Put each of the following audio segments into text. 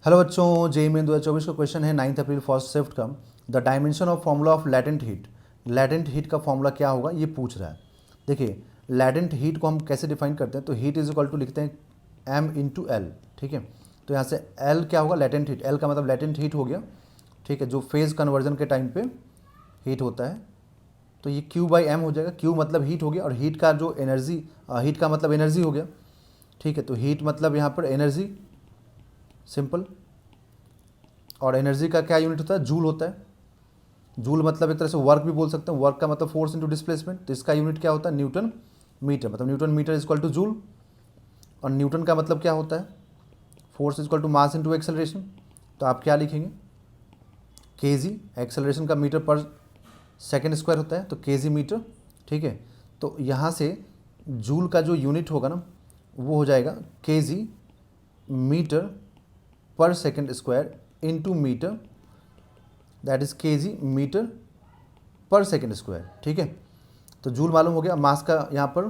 Hello बच्चों, JEE main 2024 का question है 9 अप्रैल फर्स्ट शिफ्ट का। The dimension of formula of latent heat. Latent heat का formula क्या होगा ये पूछ रहा है। देखिए, लैटेंट हीट को हम कैसे डिफाइन करते हैं, तो हीट इज इक्वल टू लिखते हैं m इंटू एल। ठीक है, तो यहाँ से L क्या होगा, लैटेंट हीट। L का मतलब लैटेंट हीट हो गया। ठीक है, जो फेज कन्वर्जन के टाइम पे हीट होता है, तो ये Q बाई एम हो जाएगा। Q मतलब हीट हो गया, और हीट का जो एनर्जी, हीट का मतलब एनर्जी हो गया। ठीक है, तो हीट मतलब यहाँ पर एनर्जी, सिंपल। और एनर्जी का क्या यूनिट होता है, जूल होता है। जूल मतलब एक तरह से वर्क भी बोल सकते हैं। वर्क का मतलब फोर्स इनटू डिस्प्लेसमेंट, तो इसका यूनिट क्या होता है, न्यूटन मीटर। मतलब newton metre is equal to joule. और न्यूटन का मतलब क्या होता है, force is equal to mass into acceleration. तो आप क्या लिखेंगे, केजी। एक्सेलरेशन का मीटर पर सेकेंड स्क्वायर होता है, तो केजी मीटर। ठीक है, तो यहाँ से जूल का जो यूनिट होगा ना, वो हो जाएगा केजी मीटर पर second square into metre, that is KG metre पर सेकेंड स्क्वायर। ठीक है, तो जूल मालूम हो गया। मास का यहाँ पर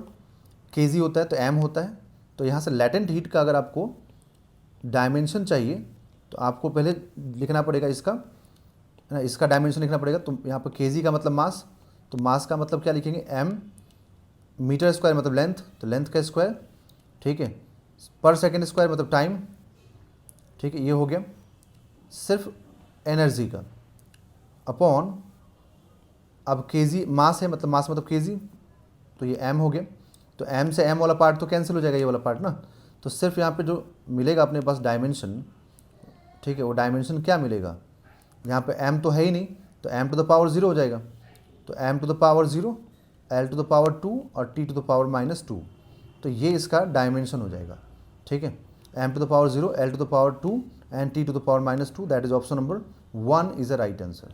केजी होता है, तो एम होता है। तो यहाँ से लैटेंट हीट का अगर आपको डायमेंशन चाहिए, तो आपको पहले लिखना पड़ेगा इसका, है ना, इसका डायमेंशन लिखना पड़ेगा। तो यहाँ पर केजी का मतलब मास, तो मास का मतलब क्या लिखेंगे, एम। मीटर स्क्वायर मतलब लेंथ, तो लेंथ का स्क्वायर। ठीक है, पर सेकेंड स्क्वायर मतलब टाइम। ठीक है, ये हो गया सिर्फ एनर्जी का, अपॉन, अब केजी मास है, मतलब मास मतलब केजी, तो ये एम हो गया। तो एम से एम वाला पार्ट तो कैंसिल हो जाएगा, ये वाला पार्ट ना। तो सिर्फ यहाँ पे जो मिलेगा अपने पास डायमेंशन, ठीक है, वो डायमेंशन क्या मिलेगा, यहाँ पे एम तो है ही नहीं, तो एम टू द पावर 0 हो जाएगा। तो M to the power 0, L to the power 2 और टी टू द पावर -2, तो ये इसका डायमेंशन हो जाएगा। ठीक है, M to the power 0, L to the power 2 and T to the power -2, that is option number 1 is the right answer.